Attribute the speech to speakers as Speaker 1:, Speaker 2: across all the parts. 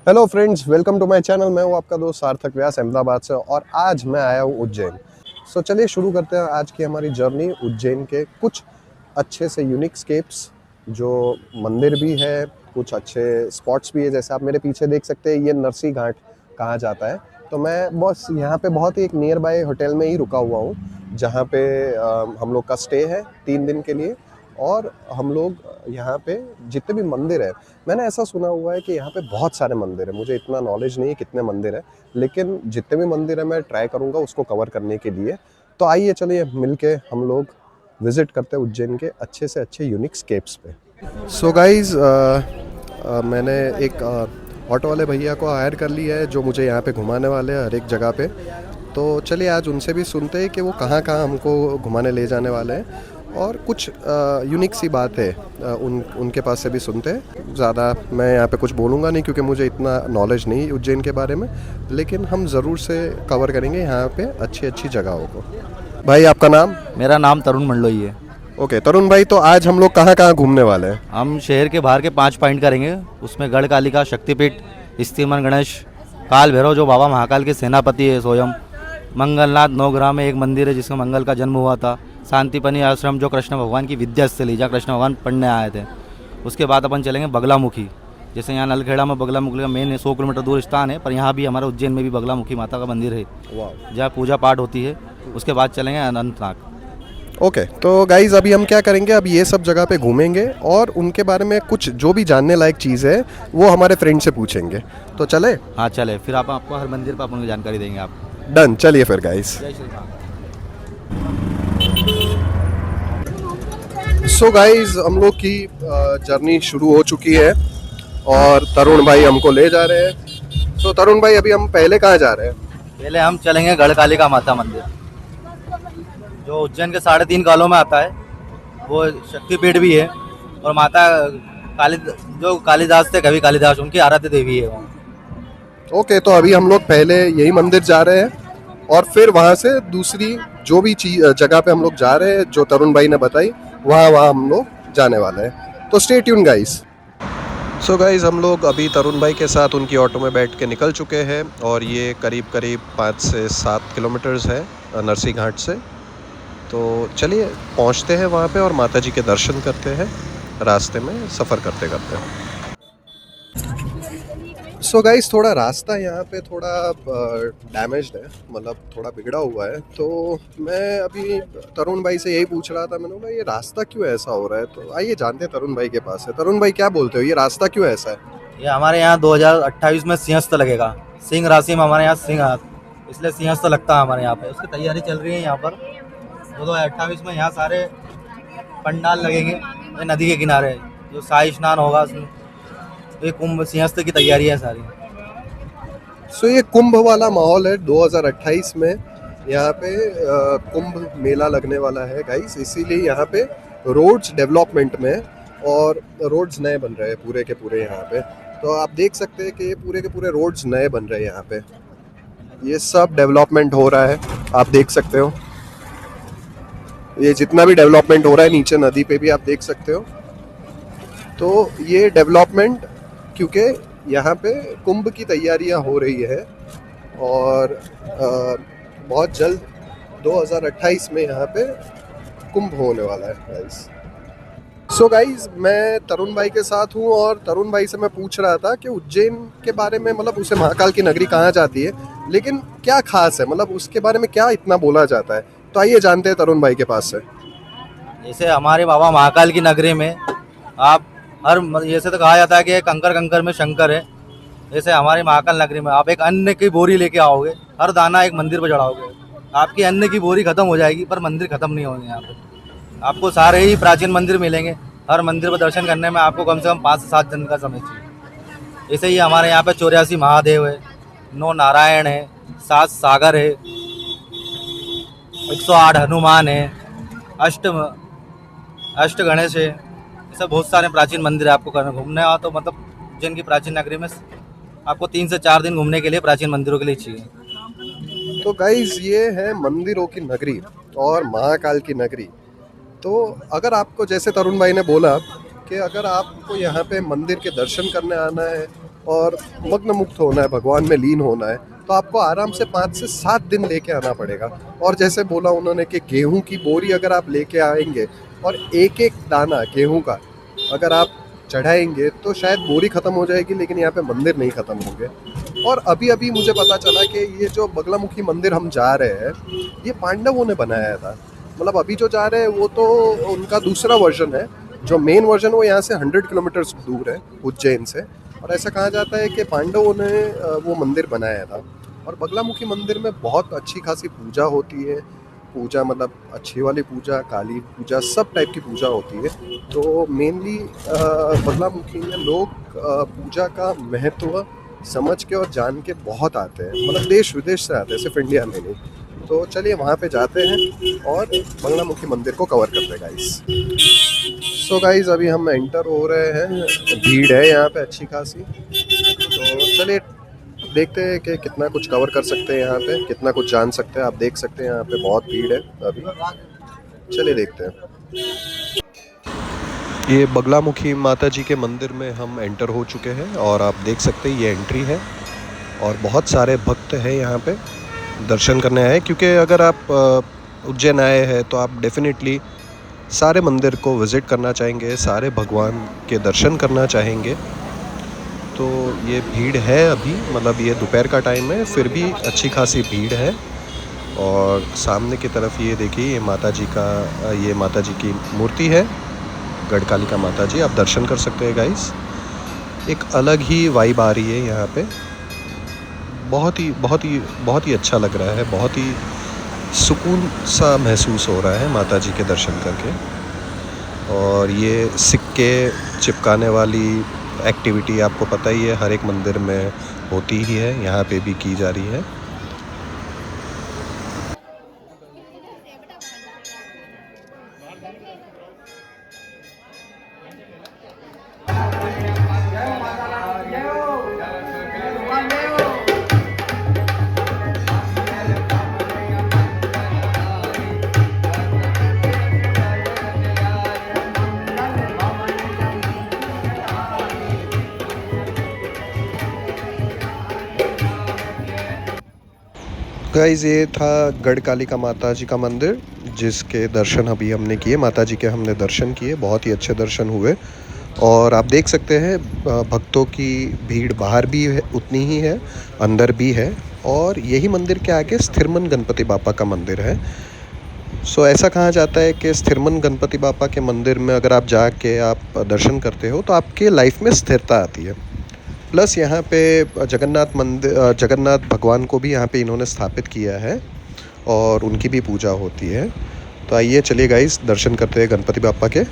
Speaker 1: Hello friends, welcome to my channel. मैं हूं आपका दोस्त सार्थक व्यास अहमदाबाद से और आज मैं आया हूं उज्जैन। चलिए शुरू करते हैं आज की हमारी जर्नी उज्जैन के कुछ अच्छे से यूनिक स्केप्स जो मंदिर भी है, कुछ अच्छे स्पॉट्स भी है। जैसे आप मेरे पीछे देख सकते हैं, ये नरसी घाट कहा जाता है। तो मैं बस यहाँ पे बहुत ही एक नियर बाय होटल में ही रुका हुआ हूँ, जहाँ पे हम लोग का स्टे है 3 दिन के लिए। और हम लोग यहाँ पे जितने भी मंदिर है, मैंने ऐसा सुना हुआ है कि यहाँ पे बहुत सारे मंदिर है। मुझे इतना नॉलेज नहीं है कितने मंदिर है, लेकिन जितने भी मंदिर है मैं ट्राई करूँगा उसको कवर करने के लिए। तो आइए चलिए मिलके हम लोग विजिट करते हैं उज्जैन के अच्छे से अच्छे यूनिक स्केप्स पे। सो गाइज, मैंने एक ऑटो वाले भैया को हायर कर लिया है जो मुझे यहाँ पे घुमाने वाले हैं हर एक जगह पे। तो चलिए आज उनसे भी सुनते हैं कि वो कहाँ कहाँ हमको घुमाने ले जाने वाले हैं और कुछ यूनिक सी बात है उनके पास से भी सुनते हैं। ज़्यादा मैं यहाँ पे कुछ बोलूँगा नहीं क्योंकि मुझे इतना नॉलेज नहीं उज्जैन के बारे में, लेकिन हम ज़रूर से कवर करेंगे यहाँ पे अच्छी अच्छी जगहों को। भाई आपका नाम?
Speaker 2: मेरा नाम तरुण मंडलोई है।
Speaker 1: ओके तरुण भाई, तो आज हम लोग कहाँ कहाँ घूमने वाले हैं?
Speaker 2: हम शहर के बाहर के 5 पॉइंट करेंगे। उसमें गढ़ कालिका, शक्तिपीठ, स्थिमन गणेश, काल भैरव जो बाबा महाकाल के सेनापति है स्वयं, मंगलनाथ नौग्राम में एक मंदिर है जिसमें मंगल का जन्म हुआ था, शांतिपनी आश्रम जो कृष्ण भगवान की विद्या स्थली जहाँ कृष्ण भगवान पढ़ने आए थे। उसके बाद अपन चलेंगे बगलामुखी। जैसे यहाँ नलखेड़ा में बगलामुखी का मेन 100 किलोमीटर दूर स्थान है, पर यहाँ भी हमारे उज्जैन में भी बगलामुखी माता का मंदिर है जहाँ पूजा पाठ होती है। उसके बाद चलेंगे अनंतनाग।
Speaker 1: ओके तो गाइज अभी हम क्या करेंगे, अब ये सब जगह पे घूमेंगे और उनके बारे में कुछ जो भी जानने लायक चीज़ है वो हमारे फ्रेंड से पूछेंगे। तो चले?
Speaker 2: हाँ चले, फिर आप आपको हर मंदिर पर अपन को जानकारी देंगे आप।
Speaker 1: डन, चलिए फिर गाइज।
Speaker 2: जय श्री राम।
Speaker 1: सो गाइज हम लोग की जर्नी शुरू हो चुकी है और तरुण भाई हमको ले जा रहे हैं। सो तरुण भाई, अभी हम पहले कहाँ जा रहे हैं?
Speaker 2: पहले हम चलेंगे गढ़ कालिका माता मंदिर जो उज्जैन के 3.5 कालों में आता है। वो शक्तिपीठ भी है और माता काली जो कालिदास थे, कवि कालिदास, उनकी आराध्य देवी है वो।
Speaker 1: ओके तो अभी हम लोग पहले यही मंदिर जा रहे हैं और फिर वहाँ से दूसरी जो भी चीज जगह पे हम लोग जा रहे हैं जो तरुण भाई ने बताई, वहाँ हम लोग जाने वाले हैं। तो stay tune guys. So guys हम लोग अभी तरुण भाई के साथ उनकी ऑटो में बैठ के निकल चुके हैं और ये करीब करीब 5 से 7 किलोमीटर्स है नरसी घाट से। तो चलिए पहुंचते हैं वहाँ पे और माता जी के दर्शन करते हैं रास्ते में सफ़र करते करते। सो गाइस थोड़ा रास्ता यहाँ पे थोड़ा डैमेज्ड है, मतलब थोड़ा बिगड़ा हुआ है। तो मैं अभी तरुण भाई से यही पूछ रहा था, मैंने बोला ये रास्ता क्यों ऐसा हो रहा है। तो आइए जानते हैं तरुण भाई के पास है। तरुण भाई क्या बोलते हो, ये रास्ता क्यों ऐसा है?
Speaker 2: ये हमारे यहाँ 2028 में सिंहस्थ लगेगा। सिंह राशि में हमारे यहाँ सिंह, इसलिए सिंहस्थ लगता है हमारे यहाँ पे। उसकी तैयारी चल रही है यहाँ पर। 2028 में यहाँ सारे पंडाल लगेंगे ये नदी के किनारे, जो शाही स्नान होगा उसमें। ये कुंभ सिंहस्थ की तैयारी है सारी।
Speaker 1: सो ये कुंभ वाला माहौल है 2028 में। यहाँ पे कुंभ मेला लगने वाला है गाइस, इसीलिए यहाँ पे रोड्स डेवलपमेंट में और रोड्स नए बन रहे हैं पूरे के पूरे यहाँ पे। तो आप देख सकते हैं कि ये पूरे के पूरे रोड्स नए बन रहे हैं यहाँ पे। ये सब डेवलपमेंट हो रहा है, आप देख सकते हो। ये जितना भी डेवलपमेंट हो रहा है नीचे नदी पे भी आप देख सकते हो। तो ये डेवलपमेंट क्योंकि यहाँ पे कुंभ की तैयारियां हो रही है और बहुत जल्द 2028 में यहाँ पे कुंभ होने वाला है गाइस। सो गाइस मैं तरुण भाई के साथ हूँ और तरुण भाई से मैं पूछ रहा था कि उज्जैन के बारे में, मतलब उसे महाकाल की नगरी कहा जाती है, लेकिन क्या खास है, मतलब उसके बारे में क्या इतना बोला जाता है। तो आइए जानते हैं तरुण भाई के पास से।
Speaker 2: जैसे हमारे बाबा महाकाल की नगरी में आप हर, जैसे तो कहा जाता है कि कंकर कंकर में शंकर है, जैसे हमारे महाकाल नगरी में आप एक अन्न की बोरी लेके आओगे, हर दाना एक मंदिर पर चढ़ाओगे, आपकी अन्न की बोरी खत्म हो जाएगी पर मंदिर खत्म नहीं होंगे। यहाँ पे आपको सारे ही प्राचीन मंदिर मिलेंगे। हर मंदिर पर दर्शन करने में आपको कम से कम 5 से 7 दिन का समय चाहिए। ऐसे ही हमारे यहाँ पे 84 महादेव है, 9 नारायण है, 7 सागर है, 108 हनुमान है, अष्ट गणेश है। ऐसे बहुत सारे प्राचीन मंदिर है। आपको घूमने आओ तो मतलब उज्जैन की प्राचीन नगरी में आपको 3 से 4 दिन घूमने के लिए प्राचीन मंदिरों के लिए चाहिए।
Speaker 1: तो गाइज ये है मंदिरों की नगरी और महाकाल की नगरी। तो अगर आपको, जैसे तरुण भाई ने बोला कि अगर आपको यहाँ पे मंदिर के दर्शन करने आना है और मग्न मुक्त होना है, भगवान में लीन होना है, तो आपको आराम से 5 से 7 दिन लेके आना पड़ेगा। और जैसे बोला उन्होंने कि गेहूं की बोरी अगर आप लेके आएंगे और एक एक दाना गेहूं का अगर आप चढ़ाएंगे तो शायद बोरी ख़त्म हो जाएगी, लेकिन यहाँ पे मंदिर नहीं ख़त्म होंगे। और अभी अभी मुझे पता चला कि ये जो बगलामुखी मंदिर हम जा रहे हैं ये पांडवों ने बनाया था। मतलब अभी जो जा रहे हैं वो तो उनका दूसरा वर्जन है, जो मेन वर्जन वो यहाँ से 100 किलोमीटर दूर है उज्जैन से। और ऐसा कहा जाता है कि पांडवों ने वो मंदिर बनाया था। और बगलामुखी मंदिर में बहुत अच्छी खासी पूजा होती है। पूजा मतलब अच्छी वाली पूजा, काली पूजा, सब टाइप की पूजा होती है। तो मेनली बगलामुखी में लोग पूजा का महत्व समझ के और जान के बहुत आते हैं, मतलब देश विदेश से आते हैं, सिर्फ इंडिया में नहीं। तो चलिए वहाँ पे जाते हैं और बगलामुखी मंदिर को कवर करते हैं गाइस। सो गाइस अभी हम एंटर हो रहे हैं, भीड़ है यहाँ पे अच्छी खासी। तो चलिए देखते हैं कि कितना कुछ कवर कर सकते हैं यहाँ पे, कितना कुछ जान सकते हैं। आप देख सकते हैं यहाँ पे बहुत भीड़ है अभी। चलिए देखते हैं। ये बगलामुखी माता जी के मंदिर में हम एंटर हो चुके हैं और आप देख सकते हैं ये एंट्री है और बहुत सारे भक्त हैं यहाँ पे दर्शन करने आए। क्योंकि अगर आप उज्जैन आए हैं तो आप डेफिनेटली सारे मंदिर को विज़िट करना चाहेंगे, सारे भगवान के दर्शन करना चाहेंगे। तो ये भीड़ है अभी, मतलब ये दोपहर का टाइम है फिर भी अच्छी खासी भीड़ है। और सामने की तरफ ये देखिए ये माता जी की मूर्ति है, गढ़कालिका माता जी। आप दर्शन कर सकते हैं गाइस। एक अलग ही वाइब आ रही है यहाँ पे, बहुत ही अच्छा लग रहा है, बहुत ही सुकून सा महसूस हो रहा है माता जी के दर्शन करके। और ये सिक्के चिपकाने वाली एक्टिविटी आपको पता ही है, हर एक मंदिर में होती ही है, यहाँ पे भी की जा रही है। गाइस ये था गढ़कालिका माता जी का मंदिर, जिसके दर्शन अभी हमने किए। माता जी के हमने दर्शन किए, बहुत ही अच्छे दर्शन हुए। और आप देख सकते हैं भक्तों की भीड़ बाहर भी है, उतनी ही है, अंदर भी है। और यही मंदिर के आगे स्थिरमन गणपति बापा का मंदिर है। सो ऐसा कहा जाता है कि स्थिरमन गणपति बापा के मंदिर में अगर आप जाके आप दर्शन करते हो तो आपके लाइफ में स्थिरता आती है। प्लस यहाँ पे जगन्नाथ भगवान को भी यहाँ पे इन्होंने स्थापित किया है और उनकी भी पूजा होती है। तो आइए चलिए गाइस दर्शन करते हैं गणपति बापा के।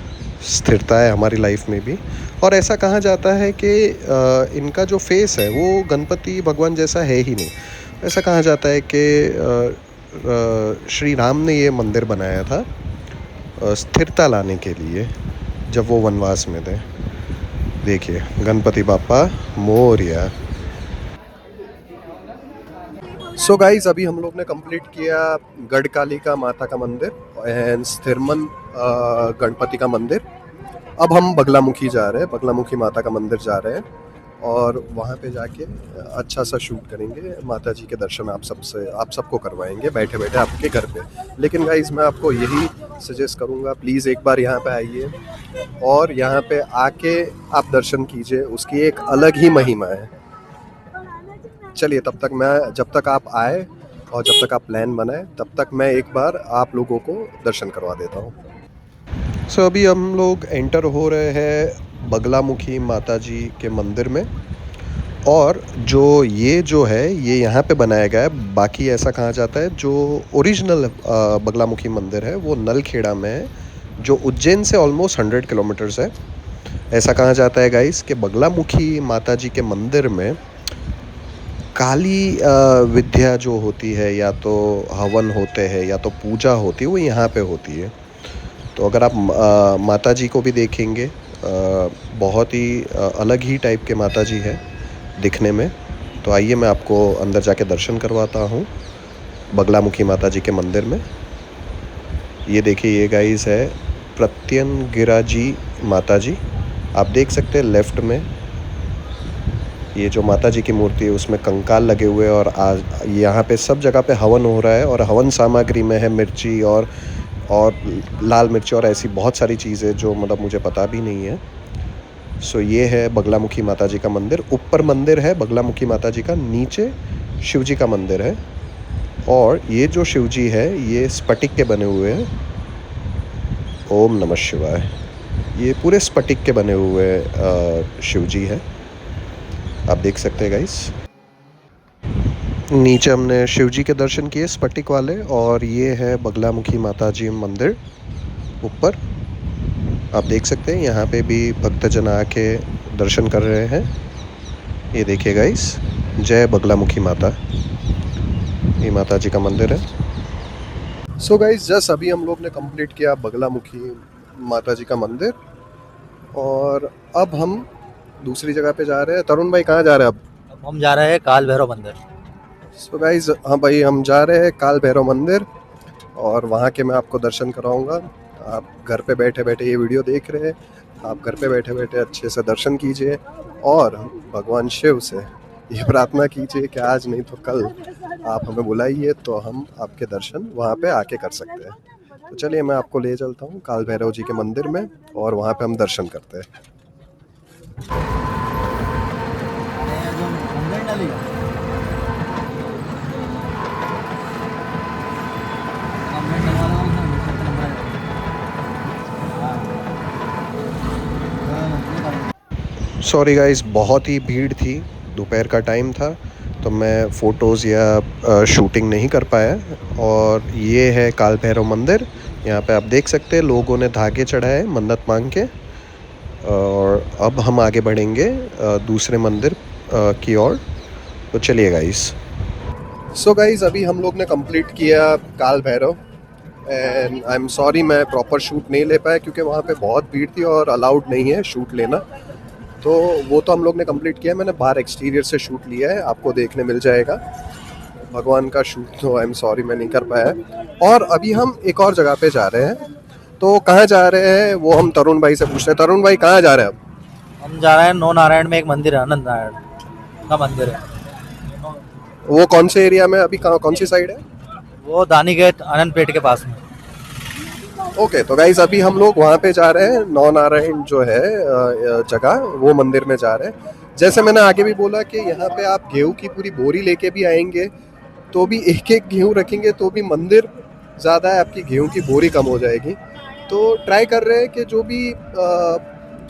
Speaker 1: स्थिरता है हमारी लाइफ में भी। और ऐसा कहा जाता है कि इनका जो फेस है वो गणपति भगवान जैसा है ही नहीं। ऐसा कहा जाता है कि श्री राम ने ये मंदिर बनाया था स्थिरता लाने के लिए, जब वो वनवास में थे। देखिए गणपति बापा मोरया। सो गाइस अभी हम लोग ने कंप्लीट किया गढ़कालिका माता का मंदिर एंड स्थिरमन गणपति का मंदिर। अब हम बगलामुखी जा रहे हैं, बगलामुखी माता का मंदिर जा रहे हैं और वहाँ पे जाके अच्छा सा शूट करेंगे। माता जी के दर्शन आप सबको करवाएंगे बैठे बैठे आपके घर पे। लेकिन गाइस मैं आपको यही सजेस्ट करूँगा, प्लीज़ एक बार यहाँ पे आइए और यहाँ पे आके आप दर्शन कीजिए, उसकी एक अलग ही महिमा है। चलिए जब तक आप आए और जब तक आप प्लान बनाए तब तक मैं एक बार आप लोगों को दर्शन करवा देता हूँ। सो अभी हम लोग एंटर हो रहे हैं बगलामुखी माता जी के मंदिर में। और जो है ये यहाँ पे बनाया गया है। बाकी ऐसा कहा जाता है जो ओरिजिनल बगलामुखी मंदिर है वो नलखेड़ा में है, जो उज्जैन से ऑलमोस्ट 100 किलोमीटर्स है। ऐसा कहा जाता है गाइस कि बगलामुखी माता जी के मंदिर में काली विद्या जो होती है, या तो हवन होते हैं या तो पूजा होती है, वो यहाँ पे होती है। तो अगर आप माता जी को भी देखेंगे, बहुत ही अलग ही टाइप के माता जी है दिखने में। तो आइए मैं आपको अंदर जाके दर्शन करवाता हूँ बगलामुखी माता जी के मंदिर में। ये देखिए ये गाइस है प्रत्यंगिरा जी माता जी, आप देख सकते हैं लेफ़्ट में। ये जो माता जी की मूर्ति है उसमें कंकाल लगे हुए हैं और आज यहाँ पे सब जगह पे हवन हो रहा है और हवन सामग्री में है मिर्ची और लाल मिर्ची और ऐसी बहुत सारी चीज़ें जो मतलब मुझे पता भी नहीं है। सो ये है बगलामुखी माता जी का मंदिर। ऊपर मंदिर है बगलामुखी माता जी का, नीचे शिव जी का मंदिर है। और ये जो शिव जी है ये स्फटिक के बने हुए हैं। ओम नमः शिवाय। ये पूरे स्फटिक के बने हुए शिव जी है, आप देख सकते हैं गाइस। नीचे हमने शिव जी के दर्शन किए स्फटिक वाले, और ये है बगलामुखी माता जी मंदिर ऊपर। आप देख सकते हैं यहाँ पे भी भक्तजन आके दर्शन कर रहे हैं। ये देखिए गाइस, जय बगलामुखी माता। ये माता जी का मंदिर है। सो गाइस, जस्ट अभी हम लोग ने कंप्लीट किया बगलामुखी माता जी का मंदिर, और अब हम दूसरी जगह पे जा रहे हैं। तरुण भाई कहाँ जा रहे हैं अब?
Speaker 2: अब हम जा रहे हैं काल भैरव मंदिर।
Speaker 1: सो गाइस, हाँ भाई, हम जा रहे हैं काल भैरव मंदिर, और वहाँ के मैं आपको दर्शन कराऊंगा। आप घर पे बैठे बैठे ये वीडियो देख रहे हैं, आप घर पे बैठे बैठे अच्छे से दर्शन कीजिए और भगवान शिव से ये प्रार्थना कीजिए कि आज नहीं तो कल आप हमें बुलाइए तो हम आपके दर्शन वहाँ पे आके कर सकते हैं। तो चलिए मैं आपको ले चलता हूँ काल भैरव जी के मंदिर में, और वहाँ पे हम दर्शन करते हैं। सॉरी गाइस, बहुत ही भीड़ थी, दोपहर का टाइम था तो मैं फ़ोटोज़ या शूटिंग नहीं कर पाया। और ये है काल भैरव मंदिर। यहाँ पे आप देख सकते हैं लोगों ने धागे चढ़ाए मन्नत मांग के। और अब हम आगे बढ़ेंगे दूसरे मंदिर की ओर। तो चलिए गाइस। सो गाइस, अभी हम लोग ने कंप्लीट किया काल Bhairav, and I am sorry मैं प्रॉपर शूट नहीं ले पाया क्योंकि वहाँ पे बहुत भीड़ थी और अलाउड नहीं है शूट लेना। तो वो तो हम लोग ने कंप्लीट किया, मैंने बाहर एक्सटीरियर से शूट लिया है, आपको देखने मिल जाएगा। भगवान का शूट तो आई एम सॉरी मैं नहीं कर पाया। और अभी हम एक और जगह पे जा रहे हैं। तो कहाँ जा रहे हैं वो हम तरुण भाई से पूछते हैं। तरुण भाई कहाँ जा रहे हैं अब?
Speaker 2: हम जा रहे हैं नौ नारायण में, एक मंदिर है अनंत नारायण का मंदिर है।
Speaker 1: वो कौन से एरिया में अभी, कहाँ, कौन सी साइड है?
Speaker 2: वो दानी गेट आनंद पेट के पास में।
Speaker 1: ओके, तो गाइस अभी हम लोग वहाँ पे जा रहे हैं, नौ नारायण जो है जगह, वो मंदिर में जा रहे हैं। जैसे मैंने आगे भी बोला कि यहाँ पे आप गेहूं की पूरी बोरी लेके भी आएंगे तो भी एक एक गेहूं रखेंगे तो भी मंदिर ज़्यादा है, आपकी गेहूं की बोरी कम हो जाएगी। तो ट्राई कर रहे हैं कि जो भी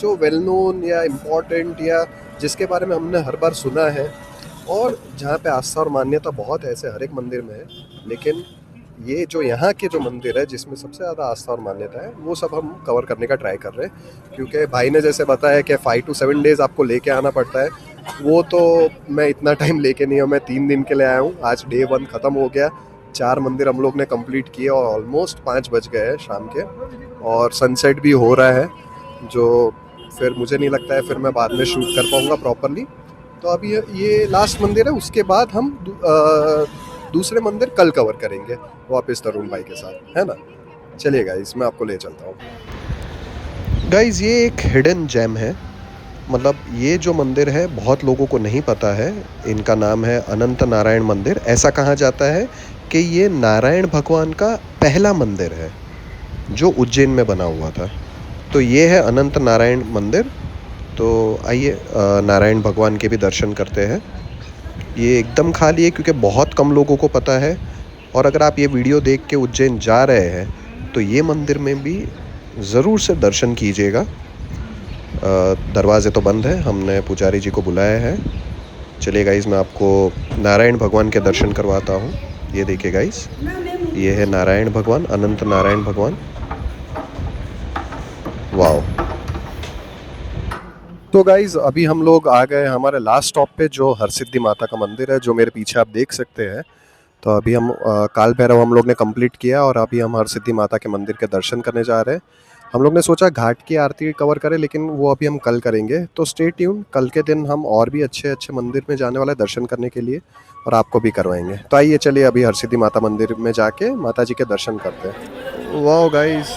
Speaker 1: जो वेल नोन या इम्पोर्टेंट या जिसके बारे में हमने हर बार सुना है, और जहाँ पे आस्था और मान्यता बहुत है, ऐसे हर एक मंदिर में है, लेकिन ये जो यहाँ के जो मंदिर है जिसमें सबसे ज़्यादा आस्था और मान्यता है, वो सब हम कवर करने का ट्राई कर रहे हैं। क्योंकि भाई ने जैसे बताया कि 5 to 7 डेज़ आपको लेके आना पड़ता है, वो तो मैं इतना टाइम लेके नहीं हूँ, मैं 3 दिन के लिए आया हूँ। आज डे 1 ख़त्म हो गया, 4 मंदिर हम लोग ने कंप्लीट किए और ऑलमोस्ट 5 बज गए हैं शाम के, और सनसेट भी हो रहा है, जो फिर मुझे नहीं लगता है फिर मैं बाद में शूट कर पाऊँगा प्रॉपरली। तो अभी ये लास्ट मंदिर है, उसके बाद हम दूसरे मंदिर कल कवर करेंगे वापस तरुण भाई के साथ, है ना। चलिए गाइस, मैं आपको ले चलता हूँ। गाइस, ये एक हिडन जेम है, मतलब ये जो मंदिर है बहुत लोगों को नहीं पता है। इनका नाम है अनंत नारायण मंदिर। ऐसा कहा जाता है कि ये नारायण भगवान का पहला मंदिर है जो उज्जैन में बना हुआ था। तो ये है अनंत नारायण मंदिर। तो आइए नारायण भगवान के भी दर्शन करते हैं। ये एकदम खाली है क्योंकि बहुत कम लोगों को पता है। और अगर आप ये वीडियो देख के उज्जैन जा रहे हैं तो ये मंदिर में भी ज़रूर से दर्शन कीजिएगा। दरवाजे तो बंद है, हमने पुजारी जी को बुलाया है। चलिए गाइस, मैं आपको नारायण भगवान के दर्शन करवाता हूँ। ये देखिए गाइस, ये है नारायण भगवान, अनंत नारायण भगवान। वाओ। तो गाइज़, अभी हम लोग आ गए हमारे लास्ट स्टॉप पे, जो हरसिद्धि माता का मंदिर है, जो मेरे पीछे आप देख सकते हैं। तो अभी हम काल भैरव हम लोग ने कंप्लीट किया और अभी हम हरसिद्धि माता के मंदिर के दर्शन करने जा रहे हैं। हम लोग ने सोचा घाट की आरती कवर करें, लेकिन वो अभी हम कल करेंगे। तो स्टे ट्यून, कल के दिन हम और भी अच्छे अच्छे मंदिर में जाने वाले दर्शन करने के लिए, और आपको भी करवाएंगे। तो आइए चलिए अभी हरसिद्धि माता मंदिर में जाके माता जी के दर्शन करते हैं। वाह गाइस,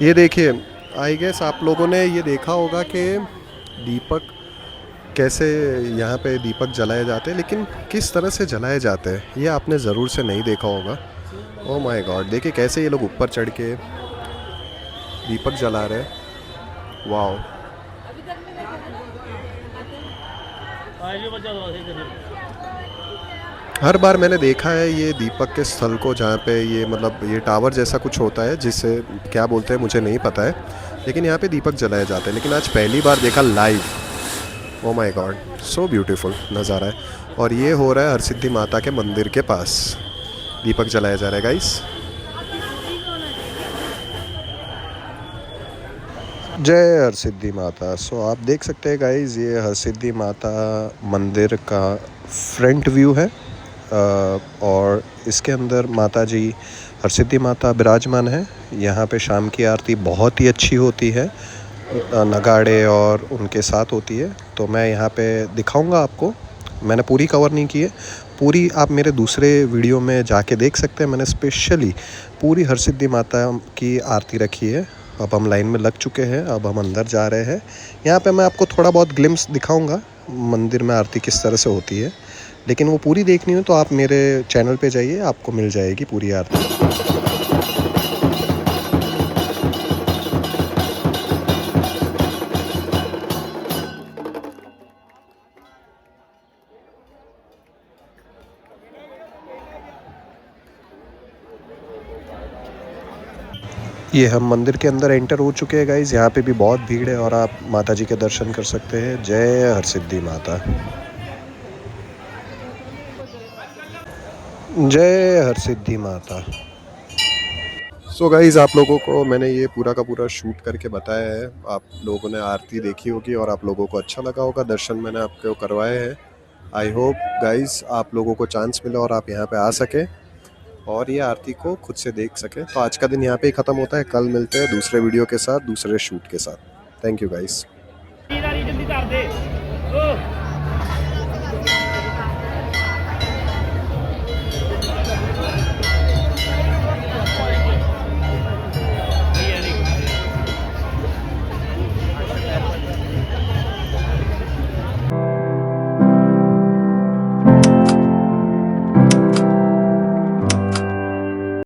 Speaker 1: ये देखिए, आई गेस आप लोगों ने ये देखा होगा कि दीपक कैसे यहाँ पे दीपक जलाए जाते हैं, लेकिन किस तरह से जलाए जाते हैं ये आपने ज़रूर से नहीं देखा होगा। ओह माय गॉड, देखिए कैसे ये लोग ऊपर चढ़ के दीपक जला रहे हैं। वाओ। हर बार मैंने देखा है ये दीपक के स्थल को, जहाँ पे ये मतलब ये टावर जैसा कुछ होता है, जिससे क्या बोलते हैं मुझे नहीं पता है, लेकिन यहाँ पे दीपक जलाए जाते हैं। लेकिन आज पहली बार देखा live. Oh my God, so beautiful नज़ारा है। और ये हो रहा है हरसिद्धि माता के मंदिर के पास, दीपक जलाया जा रहा है गाइस। जय हरसिद्धि माता। सो आप देख सकते हैं गाइस, ये हरसिद्धि माता मंदिर का फ्रंट व्यू है। और इसके अंदर माता जी हरसिद्धि माता विराजमान है। यहाँ पे शाम की आरती बहुत ही अच्छी होती है, नगाड़े और उनके साथ होती है। तो मैं यहाँ पे दिखाऊंगा आपको, मैंने पूरी कवर नहीं की है, पूरी आप मेरे दूसरे वीडियो में जाके देख सकते हैं। मैंने स्पेशली पूरी हरसिद्धि माता की आरती रखी है। अब हम लाइन में लग चुके हैं, अब हम अंदर जा रहे हैं। यहाँ पे मैं आपको थोड़ा बहुत ग्लिम्स दिखाऊंगा मंदिर में आरती किस तरह से होती है, लेकिन वो पूरी देखनी हो तो आप मेरे चैनल पे जाइए, आपको मिल जाएगी पूरी आरती। ये हम मंदिर के अंदर एंटर हो चुके हैं गाइज। यहाँ पे भी बहुत भीड़ है और आप माता जी के दर्शन कर सकते हैं। जय हरसिद्धि माता, जय हरसिद्धि माता। सो गाइज, आप लोगों को मैंने ये पूरा का पूरा शूट करके बताया है। आप लोगों ने आरती देखी होगी और आप लोगों को अच्छा लगा होगा, दर्शन मैंने आपको करवाए हैं। आई होप गाइज आप लोगों को चांस मिले और आप यहाँ पे आ सके और ये आरती को खुद से देख सके। तो आज का दिन यहाँ पे ही ख़त्म होता है। कल मिलते हैं दूसरे वीडियो के साथ, दूसरे शूट के साथ। Thank you guys.